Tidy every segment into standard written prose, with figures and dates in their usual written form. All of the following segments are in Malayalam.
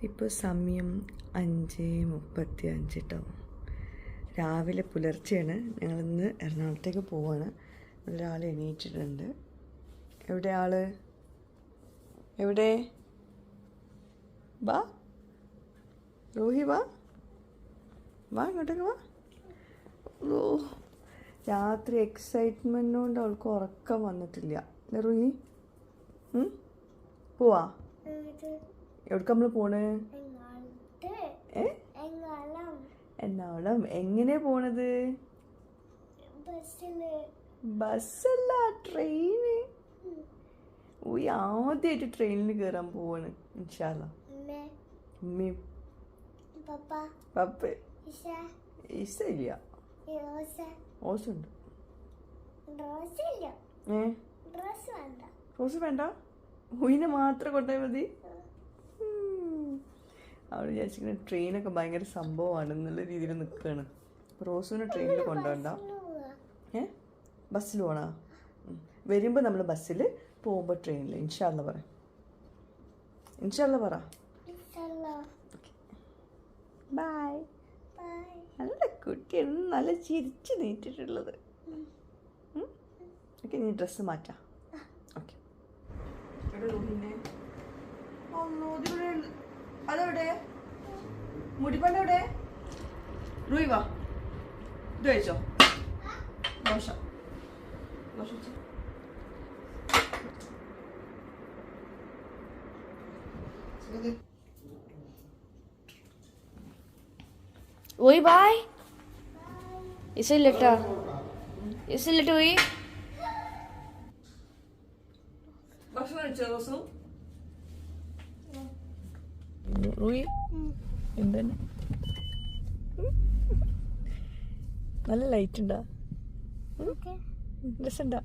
ഇപ്പോൾ സമയം 5:35 കേട്ടോ. രാവിലെ പുലർച്ചെയാണ്. ഞങ്ങളിന്ന് എറണാകുളത്തേക്ക് പോവാണ്. ഒരാൾ എണീറ്റിട്ടുണ്ട്. എവിടെ ആള്? എവിടെ? വാ റോഹി, വാ വാ ഇങ്ങോട്ടേക്ക് വാ. ഓ, രാത്രി എക്സൈറ്റ്മെൻ്റ് കൊണ്ട് അവൾക്ക് ഉറക്കം വന്നിട്ടില്ല. റോഹി പോവാ? എവിടേക്ക് നമ്മൾ പോണ്? എറണാകുളം. എങ്ങനെ പോണത്? ബസ്സല്ല, ട്രെയിന്. ഓയ്, ആദ്യമായിട്ട് ട്രെയിനിൽ കയറാൻ പോവാണ്. ഇൻഷാ അല്ലാ. ഉമ്മയും പപ്പ ഇസ ഇല്ല. ഓസുണ്ട്. റോസ് വേണ്ട, ഉയിനെ മാത്രം കൊണ്ടുപോയാൽ മതി. അവൾ വിചാരിച്ചിങ്ങനെ ട്രെയിനൊക്കെ ഭയങ്കര സംഭവമാണെന്നുള്ള രീതിയിൽ നിൽക്കുകയാണ്. റോസുവിനെ ട്രെയിനിൽ കൊണ്ടുപോകണ്ട. ബസ്സിൽ പോകണോ? വരുമ്പോൾ നമ്മൾ ബസ്സിൽ, പോകുമ്പോൾ ട്രെയിനിൽ. ഇൻഷാ അല്ലാ പറ. ഇൻഷാ അല്ലാ പറ. ബൈ. നല്ല കുട്ടിയാണ്, നല്ല ചിരിച്ച് നീറ്റിട്ടുള്ളത്. ഓക്കെ, നീ ഡ്രസ്സ് മാറ്റാം. ഓക്കെ. അതെവിടെ? മുടിപ്പണ്ട എവിടെ? റൂയി വാ, ഇത് കഴിച്ചോ. Dosa Oi, bye. Isa letter. Oi. ഭക്ഷണം കഴിച്ചോ റോസു? റൂയി എന്താണ്? നല്ല ലൈറ്റ് ഉണ്ടാ? രസമുണ്ടാ?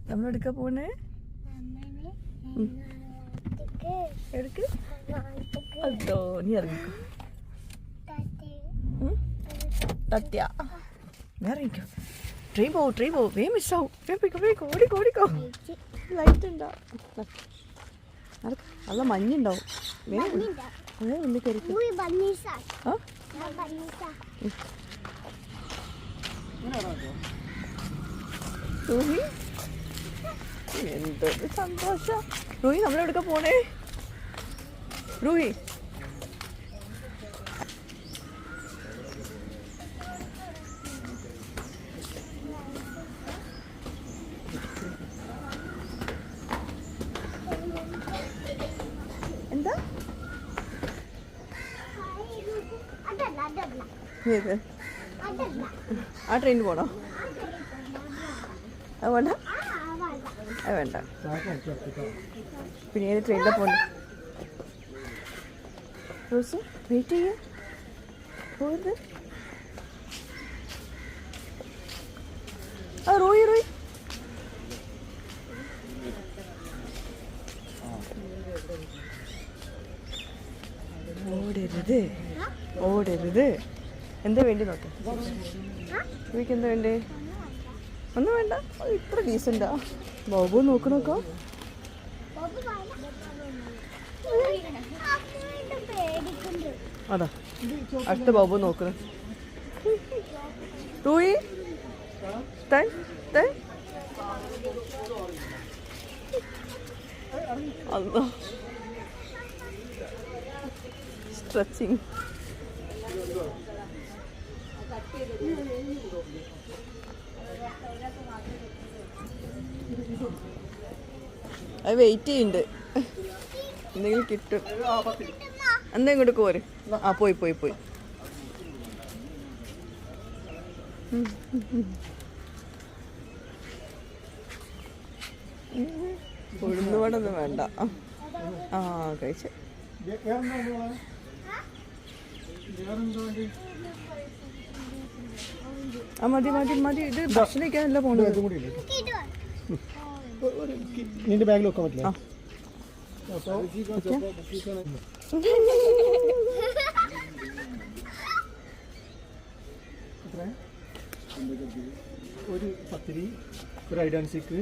നമ്മളെടുക്കാ പോണേ? എടുക്ക്. അതോ, നീ ഇറങ്ങിക്കോ. തത്യ, നീ ഇറങ്ങിക്കോ. ട്രെയിൻ പോവും. വേഗം മിസ്സാവും. ഓടിക്കോ. ലൈറ്റ് ഉണ്ടാ? നല്ല മഞ്ഞുണ്ടാവും. ഉള്ളിൽ കയറിക്കോ. റൂഹി, എന്തൊരു സന്തോഷം. റൂഹി, നമ്മളെവിടേക്കാ പോണേ? റൂഹി, എന്താ ഏത്? ആ ട്രെയിനിൽ പോണോ? അത് വേണ്ട, അത് വേണ്ട. പിന്നെ ഏത് ട്രെയിനിലാണ് പോകണ്ട? റോസ്, വെയിറ്റ് ചെയ്യ. പോയത് ആ റോയി. ഓടരുത്. എന്താ വേണ്ടി നോക്കാം. റോയ്ക്ക് എന്താ വേണ്ടേ? ഒന്നും വേണ്ട. ഇത്ര ഡീസൻ്റാ. ബാബു നോക്കണോക്കോ. അതാ അടുത്ത ബാബു നോക്കണം. റൂയി, അല്ലാ, സ്ട്രെച്ചിങ്. അത് വെയിറ്റ് ചെയ്യുന്നുണ്ട്. എന്തെങ്കിലും കിട്ടും. എന്താ ഇങ്ങോട്ട് പോര്. ആ, പോയി. ഉഴുന്നുവടൊന്നും വേണ്ട. ആ, കഴിച്ച്. ആ, മതി. ഇത് ഭക്ഷണം കഴിക്കാനല്ല പോണത്. നിന്റെ ബാഗിൽ വെക്കാൻ പറ്റില്ല. ഒരു പത്തിരി, ഒരു ഐഡാൻസിക്ക്.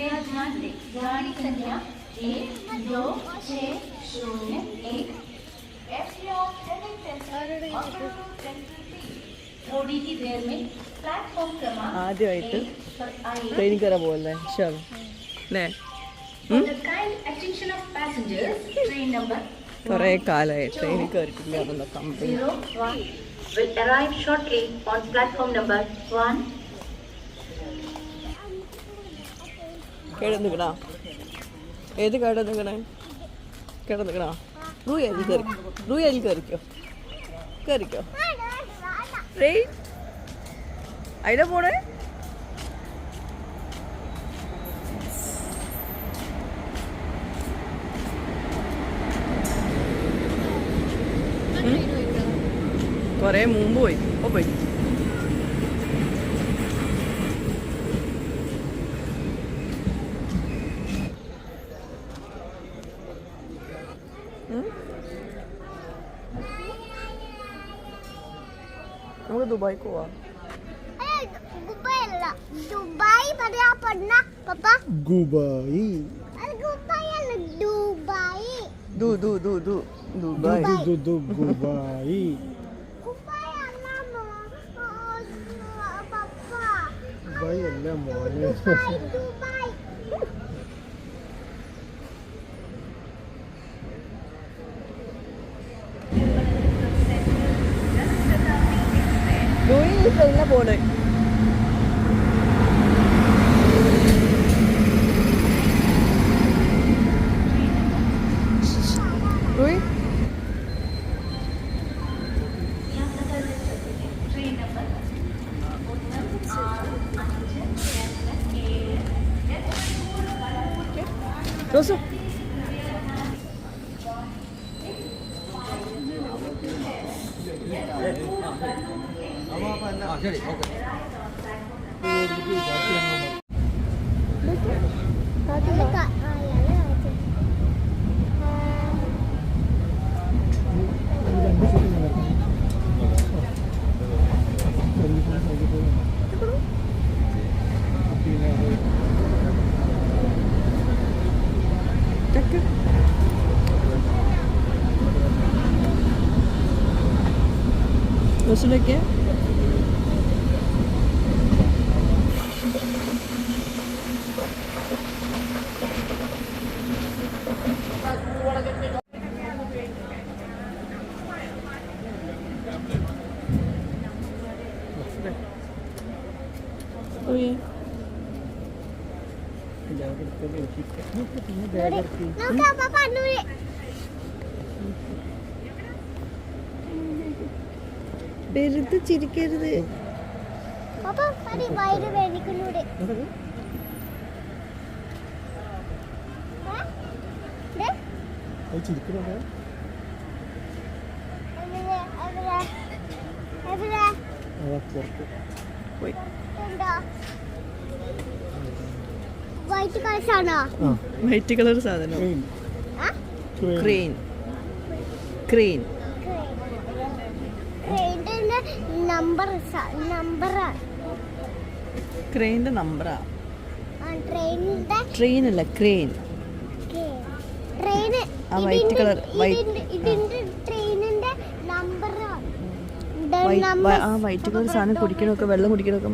कृपया ध्यान दें, गाड़ी संख्या 1, 2, 6, 0, 1 थोड़ी ही देर में प्लेटफॉर्म क्रमांक ആദ്യമായിട്ട് 1 पर आएगा। ട്രെയിനിൽ കയറാൻ പോകല്ലേ ഇൻഷാല്ല അല്ലേ For the kind attention of passengers, train number കുറേ കാലമായി ട്രെയിനിൽ കയറിയിട്ടില്ല എന്നുള്ള company 01 will arrive shortly on platform number 1. കേട് നിൽക്കണോ ഏത് കേട് നിൽക്കണേ കേട് നിൽക്കണോ റൂയി അതിൽ കയറി റൂയി അതിൽ കയറിക്കോ കയറിക്കോ ട്രെയിൻ അതിലെ പോണേ കുറേ മുമ്പ് പോയി ഇപ്പോൾ പോയി നമുക്ക് ദുബായിക്ക് പോവാം Dubai pada pernah papa ഗുബായി Dubai ala Dubai ദുബായ് ഗുബായി Dubai ala papa ദുബായ് അല്ല മോനെ Dubai റൂയി ഈ ട്രെയിനിലാണ് പോണേ റൂയി റോസു Dekat ya lah രണ്ട് സീറ്റ് പിന്നെ ചെക്ക് റോസിലേക്ക് റൂയി Noka papa nuri വെറുതെ ചിരിക്കരുത് Papa tadi bayar വേണിക്കുന്നൂടെ അത് ചിരിക്കണോ അതാ പുറത്ത് പോയി വൈറ്റ് കളേഴ്സാണോ ആ വൈറ്റ് കളർ സാധനം ട്രെയിൻ ക്രെയിൻ ക്രെയിൻ ട്രെയിനിന്റെ നമ്പറാണ് ക്രെയിൻ്റെ നമ്പറാ ട്രെയിനിന്റെ ട്രെയിൻ അല്ല ക്രെയിൻ ട്രെയിന് ആ white colour, ഇതിന്റെ ട്രെയിനിന്റെ നമ്പറാണ് ആ വൈറ്റ് കളർ സാധനം കുടിക്കണമൊക്കെ വെള്ളം കുടിക്കണമൊക്കെ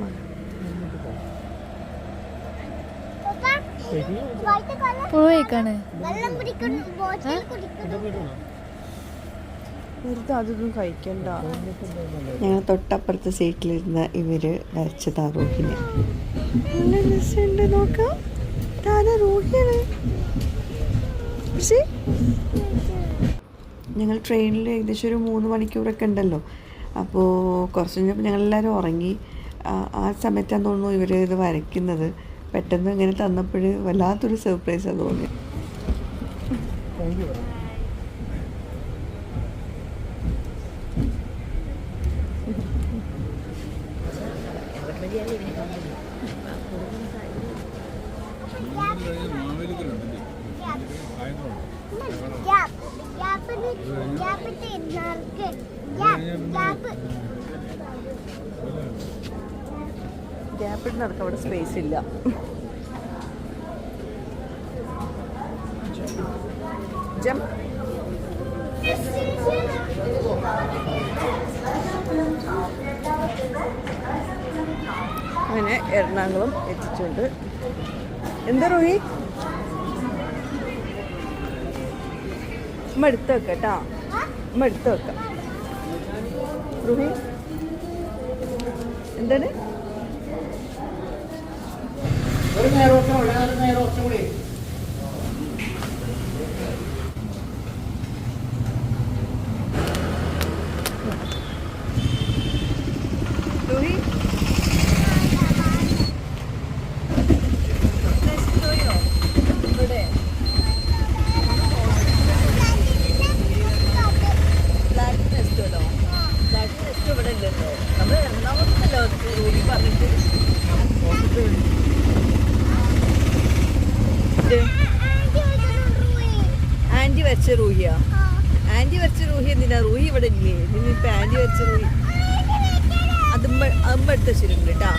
വൈറ്റ് കളർ പോയേക്കാണ് വെള്ളം കുടിക്കുന്നു ബോട്ടിൽ കുടിക്കുന്നു വെറുതെ അതൊന്നും കഴിക്കണ്ട ഞങ്ങൾ തൊട്ടപ്പുറത്തെ സീറ്റിലിരുന്ന ഇവര് വരച്ചതാ റൂഹിനെ നല്ല രസമുണ്ട് നോക്കാം താനാ റൂഹിയാണ് ഞങ്ങൾ ട്രെയിനിൽ ഏകദേശം ഒരു 3 മണിക്കൂറൊക്കെ ഉണ്ടല്ലോ അപ്പോൾ കുറച്ച് കഴിഞ്ഞപ്പോൾ ഞങ്ങളെല്ലാവരും ഉറങ്ങി ആ സമയത്താണ് തോന്നുന്നു ഇവർ ഇത് വരയ്ക്കുന്നത് പെട്ടെന്ന് ഇങ്ങനെ തന്നപ്പോൾ വല്ലാത്തൊരു സർപ്രൈസാണ് തോന്നി താങ്ക് യു ഗ്യാപ്പിട്ട് നടക്കാൻ അവിടെ സ്പേസ് ഇല്ല ജംപ്. അങ്ങനെ എറണാകുളം എത്തിയിട്ടുണ്ട്. എന്താ റോഹി? അമ്മ എടുത്ത് വെക്കാം കേട്ടോ, അമ്മ എടുത്ത് വെക്കാം. റോഹി എന്താണ്? റോഹി ഇവിടെ ഫ്ലാറ്റ് നെസ്റ്റോ ഫ്ലാറ്റ് നെസ്റ്റോ ഇവിടെ ഇല്ലല്ലോ. നമ്മൾ എറണാകുളത്തല്ലോ റോഹി പറഞ്ഞിട്ട്. ആൻറ്റി വരച്ച റൂഹിയാ? ആൻറ്റി വരച്ച റൂഹി എന്തിനാ? റൂഹി ഇവിടെ ഇല്ലേ? ഇനിയിപ്പോ ആൻറ്റി വരച്ച റൂഹി അമ്മ എടുത്ത ശരിയുണ്ട് കേട്ടാ.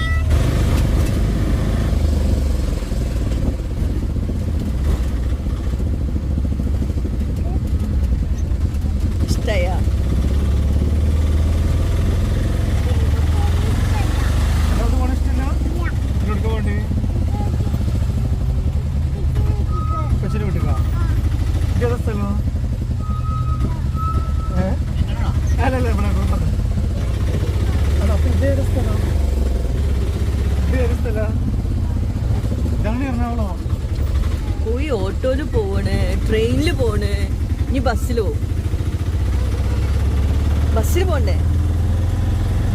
ഇഷ്ടായാ? കൊച്ചിനെ വിട്ടുക. ഇതേതാ സ്ഥലം? അല്ലല്ല ഇവിടെ അപ്പൊ ഇതേതാ സ്ഥലം? ഇതേതാ സ്ഥലം? ഇതാണ് എറണാകുളം. പോയി ഓട്ടോയില് പോണ്, ട്രെയിനില് പോണ്, ഇനി ബസ്സില് പോവും. ബസ്സിൽ പോണ്ടേ?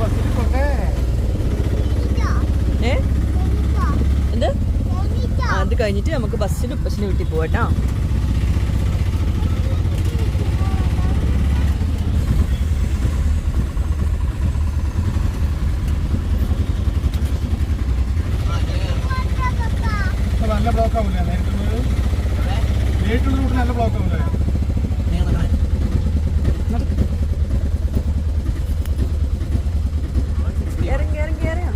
ബസ്സിൽ പോണ്ടേ? എന്ത്? അത് കഴിഞ്ഞിട്ട് നമുക്ക് ബസ്സിൽ ഉപ്പച്ചിനെ വീട്ടിൽ പോവാട്ടാ. നല്ല ബ്ലോക്ക് ആവില്ലേ നേരിട്ടുള്ള റൂട്ട്? നല്ല ബ്ലോക്ക് ആവില്ലേ? ഇറങ്ങി ഇറങ്ങി ഇറങ്ങി.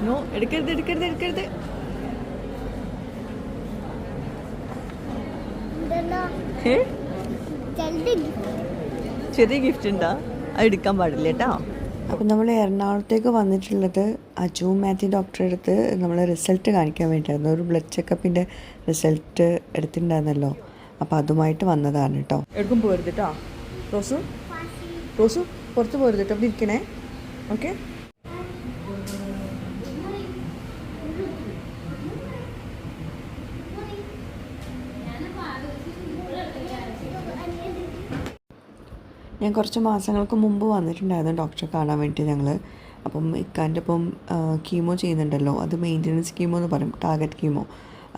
നോ, എടുക്കരുത് എടുക്കരുത് എടുക്കരുത്. ചെറിയ ഗിഫ്റ്റ് ഉണ്ടാ, അത് എടുക്കാൻ പാടില്ല കേട്ടോ. അപ്പം നമ്മൾ എറണാകുളത്തേക്ക് വന്നിട്ടുള്ളത് അജു മാത്യു ഡോക്ടറെ അടുത്ത് നമ്മൾ റിസൾട്ട് കാണിക്കാൻ വേണ്ടിയിട്ടായിരുന്നു. ഒരു ബ്ലഡ് ചെക്കപ്പിൻ്റെ റിസൾട്ട് എടുത്തിട്ടുണ്ടായിരുന്നല്ലോ, അപ്പോൾ അതുമായിട്ട് വന്നതാണ് കേട്ടോ. എടുക്കും പോരുത് കേട്ടോ. റോസു റോസു പുറത്ത് പോരുത് കേട്ടോ, ഇവിടെ ഇരിക്കണേ. ഓക്കെ. ഞാൻ കുറച്ച് മാസങ്ങൾക്ക് മുമ്പ് വന്നിട്ടുണ്ടായിരുന്നു ഡോക്ടറെ കാണാൻ വേണ്ടി ഞങ്ങൾ. അപ്പം ഇക്കാൻ്റെ ഒപ്പം കീമോ ചെയ്യുന്നുണ്ടല്ലോ, അത് മെയിൻ്റനൻസ് കീമോ എന്ന് പറയും, ടാർഗറ്റ് കീമോ.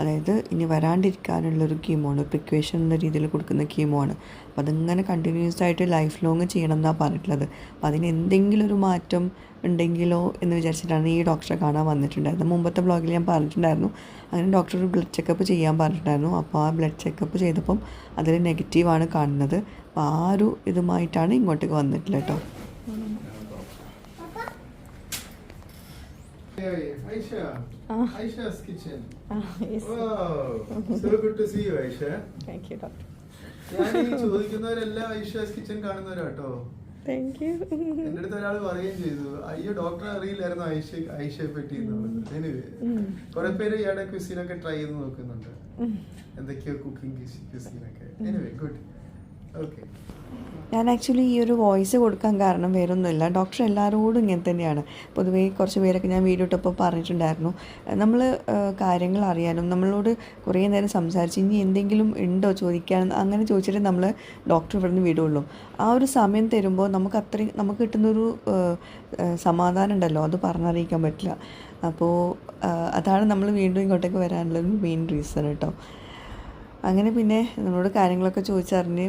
അതായത് ഇനി വരാണ്ടിരിക്കാനുള്ളൊരു കീമോ ആണ്, പ്രിക്വേഷൻ എന്ന രീതിയിൽ കൊടുക്കുന്ന കീമോ ആണ്. അപ്പോൾ അതിങ്ങനെ കണ്ടിന്യൂസ് ആയിട്ട് ലൈഫ് ലോങ് ചെയ്യണം എന്നാണ് പറഞ്ഞിട്ടുള്ളത്. അപ്പോൾ അതിന് എന്തെങ്കിലും ഒരു മാറ്റം ഉണ്ടെങ്കിലോ എന്ന് വിചാരിച്ചിട്ടാണ് ഈ ഡോക്ടറെ കാണാൻ വന്നിട്ടുണ്ടായിരുന്നത്. മുമ്പത്തെ ബ്ലോഗിൽ ഞാൻ പറഞ്ഞിട്ടുണ്ടായിരുന്നു, അങ്ങനെ ഡോക്ടർ ഒരു ബ്ലഡ് ചെക്കപ്പ് ചെയ്യാൻ പറഞ്ഞിട്ടുണ്ടായിരുന്നു. അപ്പോൾ ആ ബ്ലഡ് ചെക്കപ്പ് ചെയ്തപ്പം അതിൽ നെഗറ്റീവാണ് കാണുന്നത്. അപ്പോൾ ആ ഒരു ഇതുമായിട്ടാണ് ഇങ്ങോട്ടേക്ക് വന്നിട്ടുള്ളത് കേട്ടോ. Hey, Aisha. Aisha's kitchen. Yes. Wow. So good to see you, Aisha. Thank you, doctor. ഞാൻ ഈ ചോദിക്കുന്നവരെല്ലാം ഐഷാസ് കിച്ചൺ കാണുന്നവരാട്ടോ. Thank you. എൻ്റെ അടുത്ത് ഒരാൾ പറയുകയും ചെയ്തു, അയ്യോ ഡോക്ടറെ അറിയില്ലായിരുന്നു ഐഷയെ പറ്റി. എനിവേ കുറെ പേര് ഇയാളുടെ ക്വിസീനൊക്കെ ട്രൈ ചെയ്ത് നോക്കുന്നുണ്ട്, എന്തൊക്കെയോ കുക്കിംഗ് ക്വിസീനൊക്കെ. Anyway good. ഓക്കെ. ഞാൻ ആക്ച്വലി ഈ ഒരു വോയിസ് കൊടുക്കാൻ കാരണം വേറൊന്നുമില്ല, ഡോക്ടർ എല്ലാവരോടും ഇങ്ങനെ തന്നെയാണ്. പൊതുവേ കുറച്ച് പേരൊക്കെ ഞാൻ വീഡിയോ ഇട്ടപ്പോൾ പറഞ്ഞിട്ടുണ്ടായിരുന്നു, നമ്മൾ കാര്യങ്ങൾ അറിയാനും നമ്മളോട് കുറേ നേരം സംസാരിച്ച് ഇനി എന്തെങ്കിലും ഉണ്ടോ ചോദിക്കാൻ, അങ്ങനെ ചോദിച്ചിട്ട് നമ്മൾ ഡോക്ടർ ഇവിടുന്ന് വിടുള്ളൂ. ആ ഒരു സമയം തരുമ്പോൾ നമുക്ക് അത്രയും നമുക്ക് കിട്ടുന്നൊരു സമാധാനം ഉണ്ടല്ലോ, അത് പറഞ്ഞറിയിക്കാൻ പറ്റില്ല. അപ്പോൾ അതാണ് നമ്മൾ വീണ്ടും ഇങ്ങോട്ടേക്ക് വരാനുള്ളൊരു മെയിൻ റീസൺ കേട്ടോ. അങ്ങനെ പിന്നെ നമ്മളോട് കാര്യങ്ങളൊക്കെ ചോദിച്ചറിഞ്ഞ്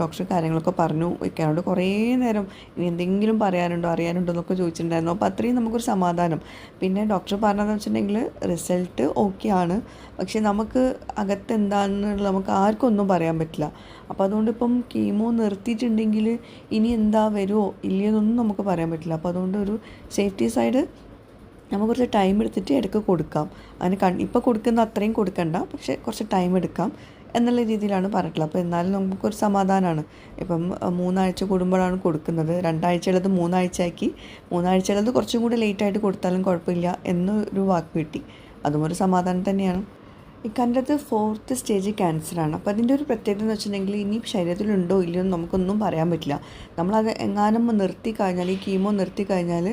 ഡോക്ടർ കാര്യങ്ങളൊക്കെ പറഞ്ഞു. ഇക്കാനോട് കുറേ നേരം ഇനി എന്തെങ്കിലും പറയാനുണ്ടോ അറിയാനുണ്ടോ എന്നൊക്കെ ചോദിച്ചിട്ടുണ്ടായിരുന്നു. അപ്പോൾ അത്രയും നമുക്കൊരു സമാധാനം. പിന്നെ ഡോക്ടർ പറഞ്ഞതെന്ന് വെച്ചിട്ടുണ്ടെങ്കിൽ റിസൾട്ട് ഓക്കെ ആണ്, പക്ഷേ നമുക്ക് അകത്ത് എന്താണെന്നുള്ള നമുക്ക് ആർക്കും ഒന്നും പറയാൻ പറ്റില്ല. അപ്പോൾ അതുകൊണ്ട് ഇപ്പം കീമോ നിർത്തിയിട്ടുണ്ടെങ്കിൽ ഇനി എന്താ വരുമോ ഇല്ലയെന്നൊന്നും നമുക്ക് പറയാൻ പറ്റില്ല. അപ്പോൾ അതുകൊണ്ട് ഒരു സേഫ്റ്റി സൈഡ് നമുക്ക് കുറച്ച് ടൈം എടുത്തിട്ട് ഇടയ്ക്ക് കൊടുക്കാം. അതിന് ഇപ്പോൾ കൊടുക്കുന്ന അത്രയും കൊടുക്കണ്ട, പക്ഷേ കുറച്ച് ടൈം എടുക്കാം എന്നുള്ള രീതിയിലാണ് പറഞ്ഞിട്ടുള്ളത്. അപ്പോൾ എന്നാലും നമുക്കൊരു സമാധാനമാണ്. ഇപ്പം 3 ആഴ്ച കൂടുമ്പോഴാണ് കൊടുക്കുന്നത്. 2 ആഴ്ചയുള്ളത് 3 ആഴ്ചയാക്കി, 3 ആഴ്ചയുള്ളത് കുറച്ചും കൂടി ലേറ്റായിട്ട് കൊടുത്താലും കുഴപ്പമില്ല എന്നൊരു വാക്ക് കിട്ടി. അതും ഒരു സമാധാനം തന്നെയാണ്. ഇക്കാൻ്റെത് 4th സ്റ്റേജ് ക്യാൻസറാണ്. അപ്പോൾ അതിൻ്റെ ഒരു പ്രത്യേകത എന്ന് വെച്ചിട്ടുണ്ടെങ്കിൽ ഇനി ശരീരത്തിലുണ്ടോ ഇല്ലയോ എന്ന് നമുക്കൊന്നും പറയാൻ പറ്റില്ല. നമ്മളത് എങ്ങാനും നിർത്തി കഴിഞ്ഞാൽ, ഈ കീമോ നിർത്തി കഴിഞ്ഞാൽ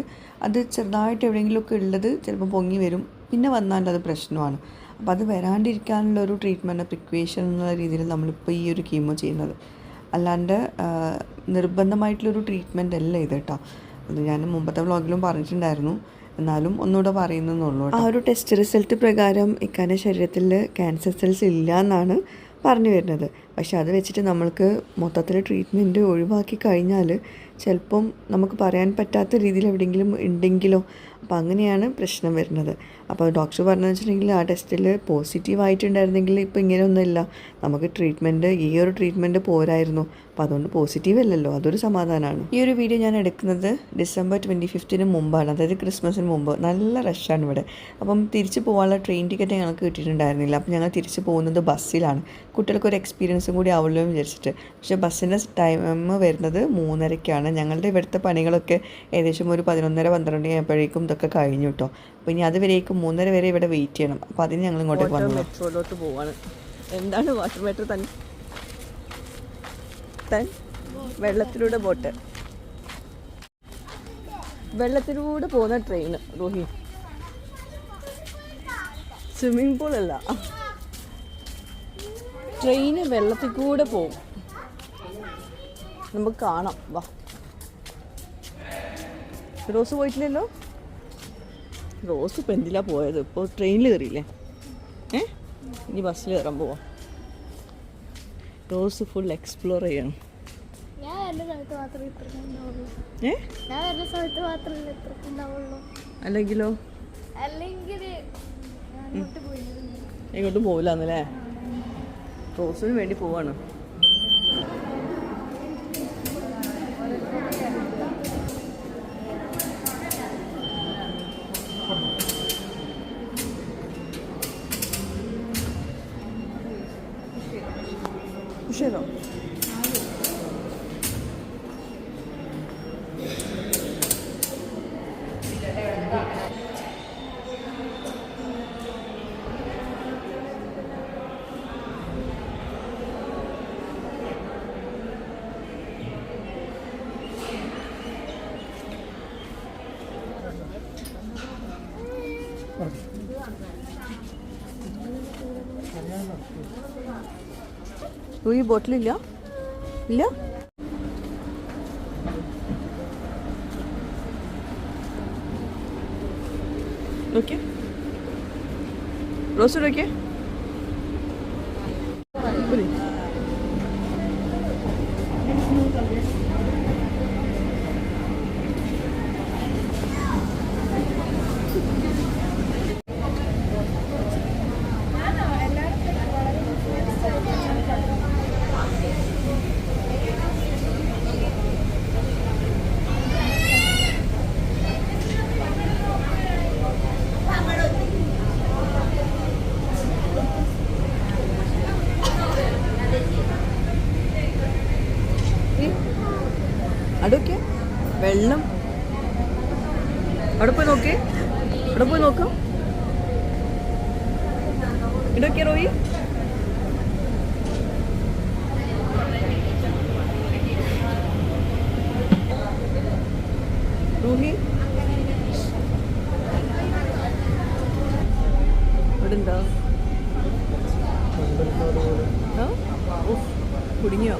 അത് ചെറുതായിട്ട് എവിടെയെങ്കിലുമൊക്കെ ഉള്ളത് ചിലപ്പോൾ പൊങ്ങി വരും, പിന്നെ വന്നാൽ അത് പ്രശ്നമാണ്. അപ്പോൾ അത് വരാണ്ടിരിക്കാനുള്ള ഒരു ട്രീറ്റ്മെൻറ്റ് പ്രിക്വേഷൻ എന്നുള്ള രീതിയിൽ നമ്മളിപ്പോൾ ഈ ഒരു കീമോ ചെയ്യുന്നത്. അല്ലാണ്ട് നിർബന്ധമായിട്ടുള്ളൊരു ട്രീറ്റ്മെൻ്റ് അല്ല ഇത് കേട്ടോ. അത് ഞാൻ മുമ്പത്തെ വ്ളോഗിലും പറഞ്ഞിട്ടുണ്ടായിരുന്നു, എന്നാലും ഒന്നുകൂടെ പറയുന്നതെന്നുള്ളൂ. ആ ഒരു ടെസ്റ്റ് റിസൾട്ട് പ്രകാരം ഇക്കാൻ്റെ ശരീരത്തിൽ ക്യാൻസർ സെൽസ് ഇല്ല എന്നാണ് പറഞ്ഞു വരുന്നത്. പക്ഷെ അത് വെച്ചിട്ട് നമ്മൾക്ക് മൊത്തത്തിൽ ട്രീറ്റ്മെൻറ്റ് ഒഴിവാക്കി കഴിഞ്ഞാൽ ചിലപ്പം നമുക്ക് പറയാൻ പറ്റാത്ത രീതിയിൽ എവിടെയെങ്കിലും ഉണ്ടെങ്കിലോ, അപ്പോൾ അങ്ങനെയാണ് പ്രശ്നം വരുന്നത്. അപ്പോൾ ഡോക്ടർ പറഞ്ഞതെന്ന് വെച്ചിട്ടുണ്ടെങ്കിൽ ആ ടെസ്റ്റിൽ പോസിറ്റീവായിട്ടുണ്ടായിരുന്നെങ്കിൽ ഇപ്പോൾ ഇങ്ങനെയൊന്നുമില്ല, നമുക്ക് ട്രീറ്റ്മെൻറ്റ് ഈ ഒരു ട്രീറ്റ്മെൻറ്റ് പോരായിരുന്നു. അപ്പോൾ അതുകൊണ്ട് പോസിറ്റീവ് അല്ലല്ലോ, അതൊരു സമാധാനമാണ്. ഈ ഒരു വീഡിയോ ഞാൻ എടുക്കുന്നത് December 25th മുമ്പാണ്, അതായത് ക്രിസ്മസിന് മുമ്പ്. നല്ല റഷാണ് ഇവിടെ. അപ്പം തിരിച്ച് പോകാനുള്ള ട്രെയിൻ ടിക്കറ്റ് ഞങ്ങൾക്ക് കിട്ടിയിട്ടുണ്ടായിരുന്നില്ല. അപ്പോൾ ഞങ്ങൾ തിരിച്ച് പോകുന്നത് ബസ്സിലാണ്. കുട്ടികൾക്ക് ഒരു എക്സ്പീരിയൻസും കൂടി ആവുമല്ലോ എന്ന് വിചാരിച്ചിട്ട്. പക്ഷേ ബസ്സിൻ്റെ ടൈം വരുന്നത് 3:30-ക്കാണ്. ഞങ്ങളുടെ ഇവിടുത്തെ പണികളൊക്കെ ഏകദേശം ഒരു 11:30-12 ആയപ്പോഴേക്കും ഇതൊക്കെ കഴിഞ്ഞു കേട്ടോ. അപ്പോൾ ഇനി അതുവരേക്കും 3:30 വരെ ഇവിടെ വെയിറ്റ് ചെയ്യണം. അപ്പോൾ അതിന് ഞങ്ങൾ ഇങ്ങോട്ടേക്ക് വന്നു. മെട്രോയിലോട്ട് പോവാണ്. എന്താണ് വാട്ടർ മെട്രോ? തൻ വെള്ളത്തിലൂടെ ബോട്ട്, വെള്ളത്തിലൂടെ പോകുന്ന ട്രെയിൻ. റോഹി, സ്വിമ്മിംഗ് പൂളല്ല, ട്രെയിന് വെള്ളത്തിൽ കൂടെ പോകും. നമുക്ക് കാണാം. വാ, റോസ് പോയിട്ടില്ലല്ലോ. റോസ് ഇപ്പം എന്തിലാ പോയത്? ഇപ്പോൾ ട്രെയിനിൽ കയറിയില്ലേ? ഇനി ബസ്സിൽ കയറാൻ പോവാം. റോസ് ഫുൾ എക്സ്പ്ലോർ ചെയ്യണം. അല്ലെങ്കിലോ? എങ്ങോട്ടും പോവില്ലാന്നല്ലേ? റോസിന് വേണ്ടി പോവാണ്. ശരി, ഈ ബോട്ടിലില്ല ഇല്ല. Okay, rose okay. അടൊക്കെ വെള്ളം അവിടെ പോയി നോക്കേ, അവിടെ പോയി നോക്കാം. ഇടൊക്കെ റോയി. റൂഹി ഇവിടെ എന്താ? കുടുങ്ങിയോ?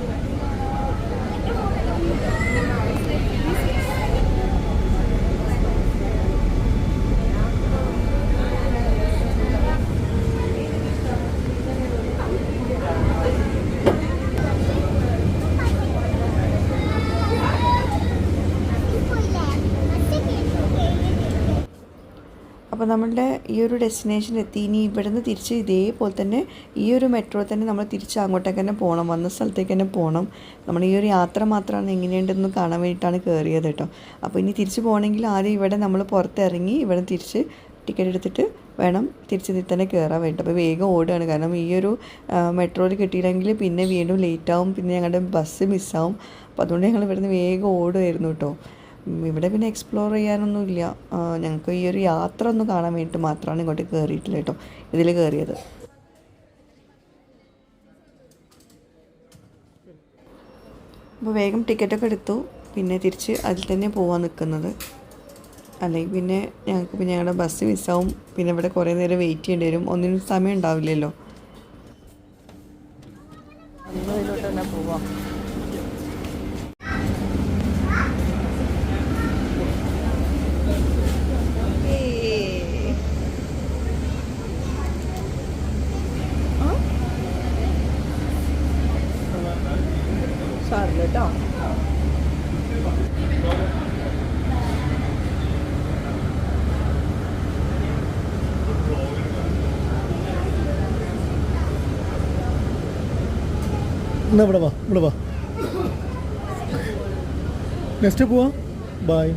അപ്പോൾ നമ്മളുടെ ഈ ഒരു ഡെസ്റ്റിനേഷൻ എത്തി. ഇനി ഇവിടുന്ന് തിരിച്ച് ഇതേപോലെ തന്നെ ഈ ഒരു മെട്രോ തന്നെ നമ്മൾ തിരിച്ച് അങ്ങോട്ടേക്ക് തന്നെ പോകണം, വന്ന സ്ഥലത്തേക്ക് തന്നെ പോകണം. നമ്മൾ ഈ ഒരു യാത്ര മാത്രമാണ് എങ്ങനെയുണ്ടെന്ന് കാണാൻ വേണ്ടിയിട്ടാണ് കയറിയത് കേട്ടോ. അപ്പോൾ ഇനി തിരിച്ച് പോകണമെങ്കിൽ ആദ്യം ഇവിടെ നമ്മൾ പുറത്തിറങ്ങി ഇവിടെ തിരിച്ച് ടിക്കറ്റ് എടുത്തിട്ട് വേണം തിരിച്ച് ഇതിൽ തന്നെ കയറാൻ വേണ്ടി. അപ്പോൾ വേഗം ഓടുകയാണ്, കാരണം ഈ ഒരു മെട്രോയിൽ കിട്ടിയില്ലെങ്കിൽ പിന്നെ വീണ്ടും ലേറ്റാവും, പിന്നെ ഞങ്ങളുടെ ബസ് മിസ്സാവും. അപ്പോൾ അതുകൊണ്ട് ഞങ്ങൾ ഇവിടുന്ന് വേഗം ഓടുമായിരുന്നു കേട്ടോ. ഇവിടെ പിന്നെ എക്സ്പ്ലോർ ചെയ്യാനൊന്നുമില്ല, ഞങ്ങൾക്ക് ഈ ഒരു യാത്ര ഒന്ന് കാണാൻ വേണ്ടിയിട്ട് മാത്രമാണ് ഇങ്ങോട്ട് കയറിയിട്ടില്ല കേട്ടോ, ഇതിൽ കയറിയത്. അപ്പോൾ വേഗം ടിക്കറ്റൊക്കെ എടുത്തു, പിന്നെ തിരിച്ച് അതിൽ തന്നെ പോകാൻ നിൽക്കുന്നത്. അല്ലെങ്കിൽ പിന്നെ ഞങ്ങൾക്ക് പിന്നെ ഞങ്ങളുടെ ബസ് മിസ്സാവും, പിന്നെ ഇവിടെ കുറേ നേരം വെയിറ്റ് ചെയ്യേണ്ടി വരും, ഒന്നിനും സമയം ഉണ്ടാവില്ലല്ലോ. ഇതിലോട്ട് തന്നെ പോവാം. സാറില്ല കേട്ടോ. എന്നാ ഇവിടെ വാ, നെക്സ്റ്റ് പോവാം. ബൈ.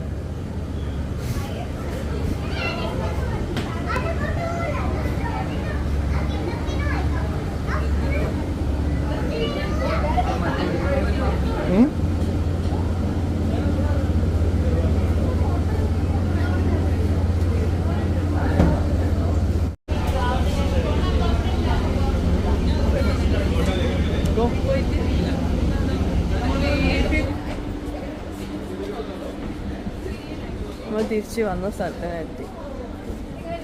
നമ്മൾ തിരിച്ച് വന്ന സ്ഥലത്തിനെത്തി,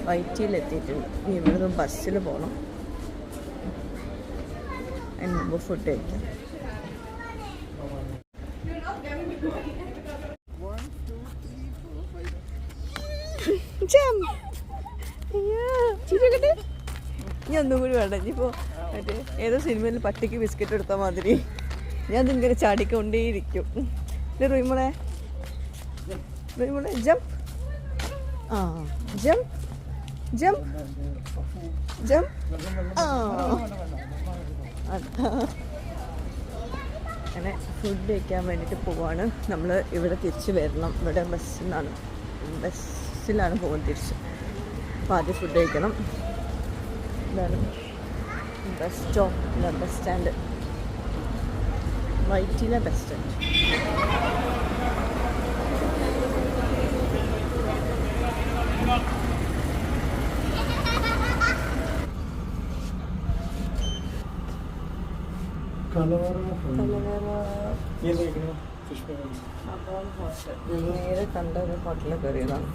വൈറ്റിയിലെത്തിയിട്ടുണ്ട്. ഇനി ഇവിടുന്ന് ബസ്സിൽ പോകണം, അതിന് മുമ്പ് ഫുഡ് കഴിക്കാം. ഞാൻ ഒന്നും കൂടി വേണ്ട, ഇനിയിപ്പോൾ മറ്റേ ഏതോ സിനിമയിൽ പട്ടിക്ക് ബിസ്ക്കറ്റ് എടുത്ത മാതിരി ഞാൻ അതിങ്ങനെ ചാടിക്കൊണ്ടേയിരിക്കും. റൂമോളെ ജംപ്, ആ ജംപ് ജംപ് ജംപ്, ആ അങ്ങനെ ഫുഡ് കഴിക്കാൻ വേണ്ടിയിട്ട് പോവാണ്. നമ്മൾ ഇവിടെ തിരിച്ച് വരണം, ഇവിടെ ബസ്സിലാണ് പോകുന്നത് തിരിച്ച്. അപ്പോൾ ആദ്യം ഫുഡ് കഴിക്കണം. ഇതാണ് ബസ് സ്റ്റോപ്പ്, ബസ് സ്റ്റാൻഡ്, വൈറ്റിയിലെ ബസ് സ്റ്റാൻഡ്. നേരെ കണ്ട ഒരു ഹോട്ടലിൽ കയറിയതാണ്.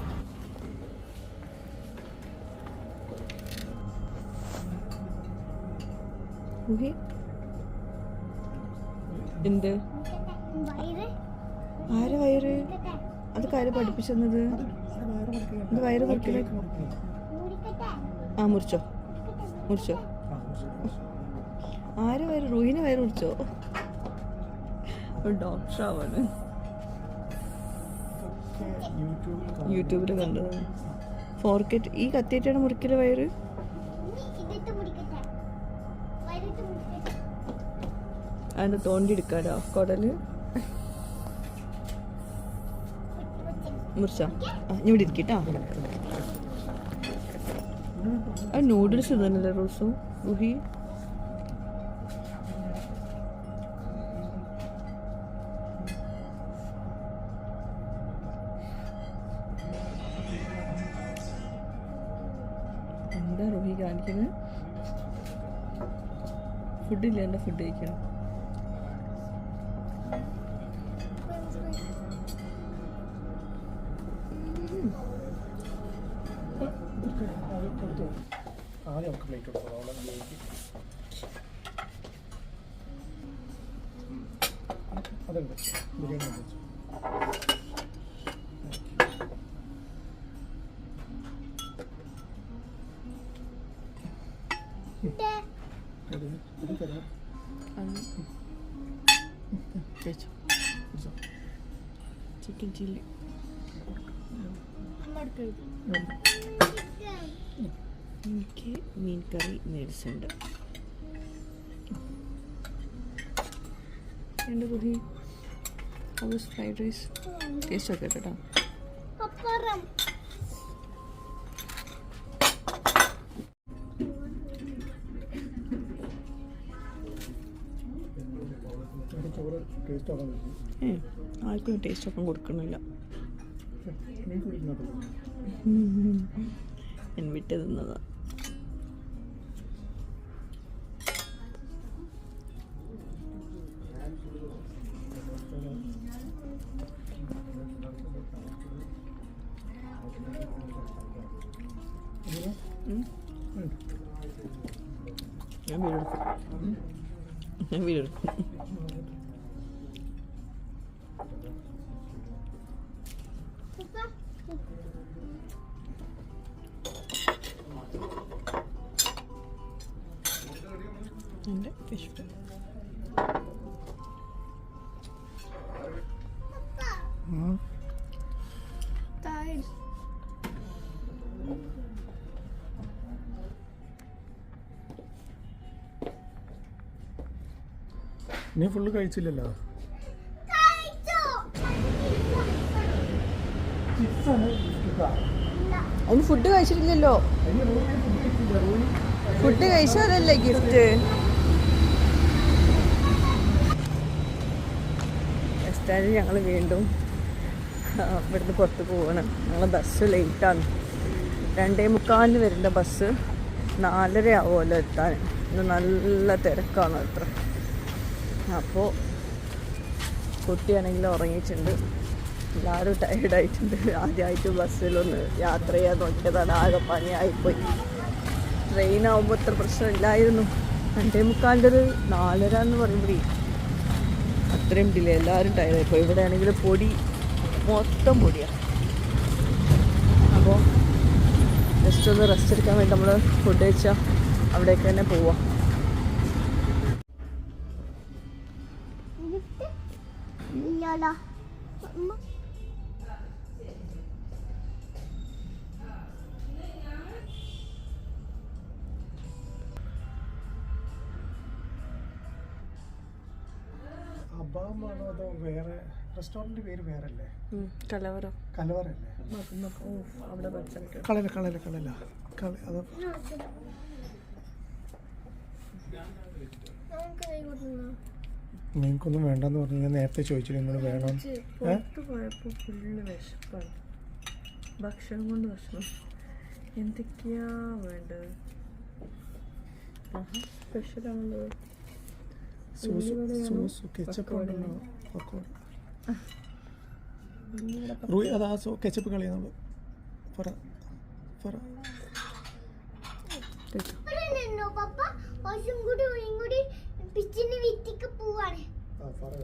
എന്ത് ആര് വയറ്? അത് കാര്യം പഠിപ്പിച്ചെന്നത് ഇത് വയറ് മുറിക്കല. ആ മുറിച്ചോ. ആര് വയറ്? റൂഹിനെ വയറ് മുറിച്ചോ? ഡോക്ടറാവാണ്, യൂട്യൂബിൽ കണ്ടതാണ്. ഫോർക്കറ്റ് ഈ കത്തിയിട്ടാണ് മുറിക്കല് വയറ്. അതിൻ്റെ തോണ്ടി എടുക്കാടോ കുടല്. മുറിച്ചാ ഞാൻ ഇവിടെ ഇരിക്കട്ടാ. അത് നൂഡിൽസ് ഇതന്നല്ലേ റുഹി? എന്താ റുഹി കാണിക്കുന്നത്? ഫുഡില്ല, എൻ്റെ ഫുഡ് കഴിക്കണം. ആദ്യം നമുക്ക് പ്ലേറ്റ് കൊടുക്കാം. അതുണ്ട് ബിരിയാണി. ചിക്കൻ ചില്ലി എനിക്ക് മീൻ കറി മേടിച്ചിട്ടുണ്ട്. എൻ്റെ റുഹി ഹൗസ് ഫ്രൈഡ് റൈസ് ടേസ്റ്റ് ഒക്കെ കേട്ടോ. പപ്പടം ആർക്കും ടേസ്റ്റ് ഒക്കെ കൊടുക്കണില്ല. ഞാൻ വിട്ട് തിന്നതാ. ഞാൻ വീടെടുക്കും. എൻ്റെ ഫിഷ് ഫ്രൈ. നീ ഫുള്ള് കഴിച്ചില്ലല്ലോ. അവന് ഫുഡ് കഴിച്ചിട്ടില്ലല്ലോ. ഫുഡ് കഴിച്ചാലല്ലേ ഗിഫ്റ്റ്. നെക്സ്റ്റ് ഞങ്ങൾ വീണ്ടും ഇവിടുന്ന് പുറത്ത് പോകണം. ഞങ്ങൾ ബസ് ലേറ്റാണ്. 2:45 വരേണ്ട ബസ് 4:30 ആവുമല്ലോ എത്താൻ. ഇന്ന് നല്ല തിരക്കാണ് അത്ര. അപ്പോൾ കുട്ടിയാണെങ്കിൽ ഉറങ്ങിയിട്ടുണ്ട്. എല്ലാവരും ടയർഡായിട്ടുണ്ട്. ആദ്യമായിട്ട് ബസ്സിലൊന്ന് യാത്ര ചെയ്യാൻ നോക്കിയതാണ്. ആകെ പണിയായിപ്പോയി. ട്രെയിനാകുമ്പോൾ അത്ര പ്രശ്നമില്ലായിരുന്നു. 2:45 4:30 എന്ന് പറയുമ്പോഴേ അത്രയും ഡിലേ. എല്ലാവരും ടയർഡായിപ്പോയി. ഇവിടെ ആണെങ്കിൽ പൊടി മൊത്തം പൊടിയാണ്. അപ്പോൾ ജസ്റ്റ് ഒന്ന് റെസ്റ്റ് എടുക്കാൻ വേണ്ടി നമ്മൾ ഫുഡ് കഴിച്ചാൽ അവിടേക്ക് തന്നെ പോവാം. ഇല്ലല്ലോ അബാമാണോ അതോ വേറെ റെസ്റ്റോറൻറ്റ് പേര് വേറല്ലേ? കലവറ. കലവറല്ലേ? അവിടെ കളല അതോ നിങ്ങൾക്കൊന്നും വേണ്ടെന്ന് പറഞ്ഞു. ഞാൻ നേരത്തെ ചോദിച്ചില്ല എന്നോട് വേണം. പുറത്ത് പോയപ്പോൾ ഫുള്ള് വിശപ്പാണ്. ഭക്ഷണം കൊണ്ട് ഭക്ഷണം എന്തൊക്കെയാ വേണ്ടത്. സ്പെഷ്യലാണല്ലോ. കെച്ചപ്പ് കളയുന്നുള്ളൂ. പപ്പ കുറച്ചും കൂടി കൂടി പിച്ചിന് വിറ്റിക്ക് പോവാണ്. ഫറ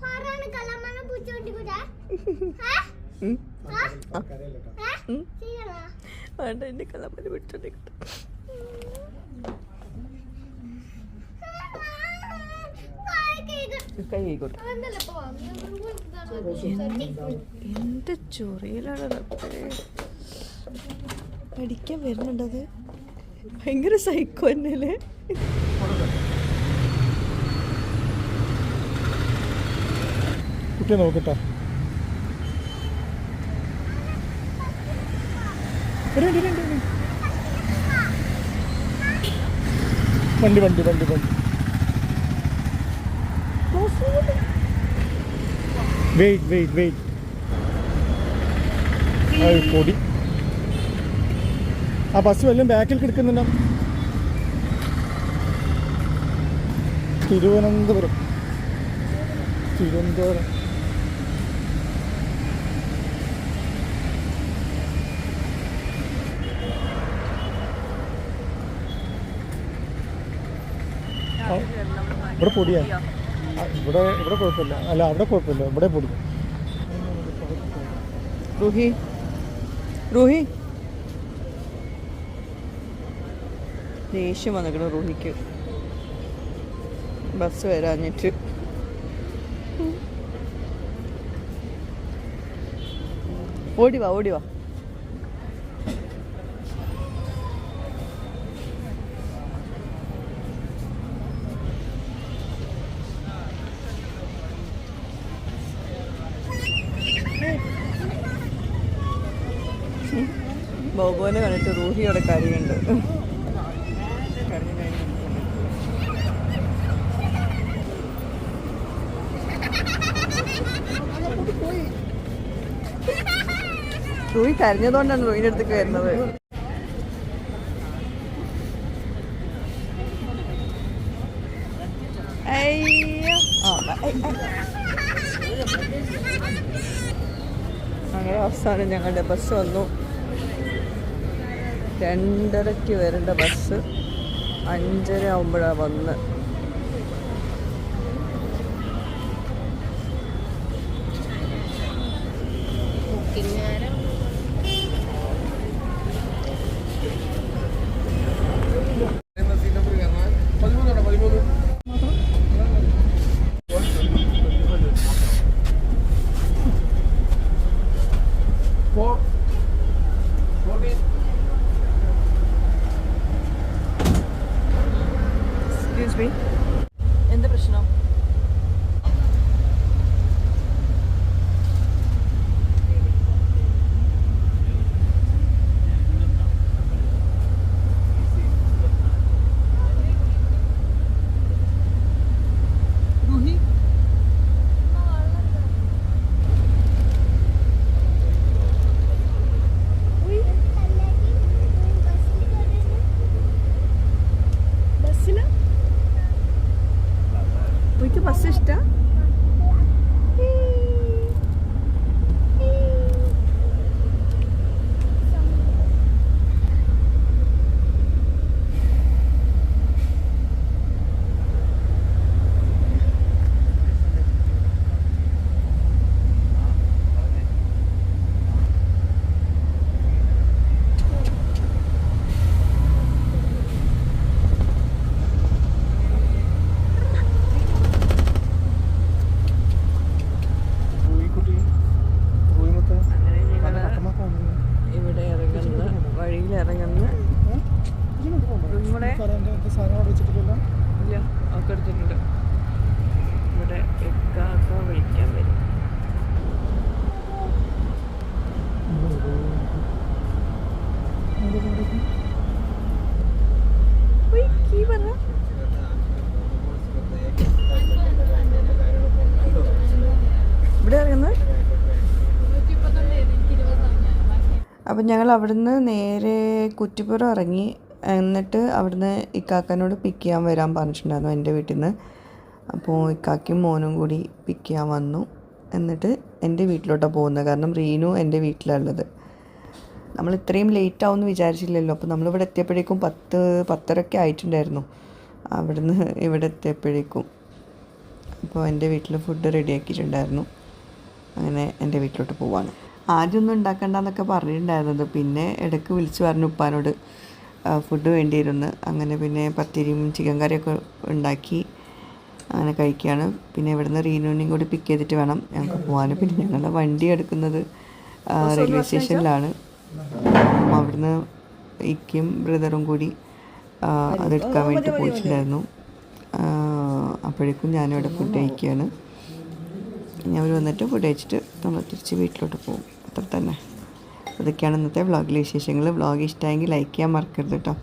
ഫറാണ് കലമന പൂച്ചോണ്ടി കൂടെ വേണ്ട. എൻ്റെ കലമന പിടിച്ചോണ്ടിരിക്കട്ടെ. കൈ ആയിക്കോട്ടെ. എന്ത് ചൊറിയിലാണ് പഠിക്കാൻ വരുന്നുണ്ടത്. ഭയങ്കര സൈക്കോ എന്നല്ലേ. കുട്ടിയെ നോക്കട്ടെ. വണ്ടി വെയിറ്റ് പൊടി. ആ ബസ് വല്ലതും ബാക്കിൽ കിടക്കുന്നുണ്ടോ? തിരുവനന്തപുരം. ഇവിടെ പൊടിയാ. ഇവിടെ കുഴപ്പമില്ല. അല്ല അവിടെ കുഴപ്പമില്ല. ഇവിടെ പൊടി. റൂഹി ദേഷ്യം വന്നിക്കണം റൂഹിക്ക്. ബസ് വരാഞ്ഞിട്ട് ഓടി വാ ഓടി വാ. ബോബോനെ കണ്ടിട്ട് റൂഹിയുടെ കരയുണ്ട്. റൂഹി കരഞ്ഞതുകൊണ്ടാണ് റൂഹിൻ്റെ അടുത്തേക്ക് വരുന്നത്. അങ്ങനെ അവസാനം ഞങ്ങളുടെ ബസ് വന്നു. 2:30 വരേണ്ട ബസ് 5:30 ആകുമ്പോഴാണ് വന്ന്. എന്താ പ്രശ്നം? ബസ് ഇഷ്ടം? ഇവിടെ ഇറങ്ങുന്ന വഴിയിലിറങ്ങുന്ന ഇല്ല ഒക്കെ എടുത്തിട്ടുണ്ട്. ഇവിടെ എക്കാക്ക വിളിക്കാൻ വരും. ഇവിടെ ഇറങ്ങുന്നത്. അപ്പം ഞങ്ങൾ അവിടുന്ന് നേരെ കുറ്റിപ്പുറം ഇറങ്ങി. എന്നിട്ട് അവിടുന്ന് ഇക്കാക്കനോട് പിക്ക് ചെയ്യാൻ വരാൻ പറഞ്ഞിട്ടുണ്ടായിരുന്നു എൻ്റെ വീട്ടിൽ നിന്ന്. അപ്പോൾ ഇക്കാക്കും മോനും കൂടി പിക്ക് ചെയ്യാൻ വന്നു. എന്നിട്ട് എൻ്റെ വീട്ടിലോട്ടാണ് പോകുന്നത്. കാരണം റീനു എൻ്റെ വീട്ടിലുള്ളത്. നമ്മൾ ഇത്രയും ലേറ്റ് ആവുമെന്ന് വിചാരിച്ചില്ലല്ലോ. അപ്പോൾ നമ്മളിവിടെ എത്തിയപ്പോഴേക്കും 10-10:30 ആയിട്ടുണ്ടായിരുന്നു അവിടുന്ന് ഇവിടെ എത്തിയപ്പോഴേക്കും. അപ്പോൾ എൻ്റെ വീട്ടിൽ ഫുഡ് റെഡിയാക്കിയിട്ടുണ്ടായിരുന്നു. അങ്ങനെ എൻ്റെ വീട്ടിലോട്ട് പോവാണ്. ആദ്യമൊന്നും ഉണ്ടാക്കണ്ടെന്നൊക്കെ പറഞ്ഞിട്ടുണ്ടായിരുന്നത്. പിന്നെ ഇടയ്ക്ക് വിളിച്ച് പറഞ്ഞു ഉപ്പാനോട് ഫുഡ് വേണ്ടിയിരുന്നു. അങ്ങനെ പിന്നെ പത്തിരിയും ചിക്കൻ കറിയൊക്കെ ഉണ്ടാക്കി അങ്ങനെ കഴിക്കുകയാണ്. പിന്നെ ഇവിടുന്ന് റീനുവിനെയും കൂടി പിക്ക് ചെയ്തിട്ട് വേണം ഞങ്ങൾക്ക് പോകാൻ. പിന്നെ ഞങ്ങളുടെ വണ്ടി എടുക്കുന്നത് റെയിൽവേ സ്റ്റേഷനിലാണ്. അവിടുന്ന് ഇക്കും ബ്രദറും കൂടി അതെടുക്കാൻ വേണ്ടി പോയിട്ടുണ്ടായിരുന്നു. അപ്പോഴേക്കും ഞാനിവിടെ ഫുഡ് കഴിക്കുകയാണ്. ഇനി അവർ വന്നിട്ട് ഫുഡ് കഴിച്ചിട്ട് നമ്മൾ തിരിച്ച് വീട്ടിലോട്ട് പോകും. അത്ര തന്നെ. അതൊക്കെയാണ് ഇന്നത്തെ വ്ളോഗിലെ വിശേഷങ്ങൾ. വ്ളോഗ് ഇഷ്ടമായെങ്കിൽ ലൈക്ക് ചെയ്യാൻ മറക്കരുത് കേട്ടോ.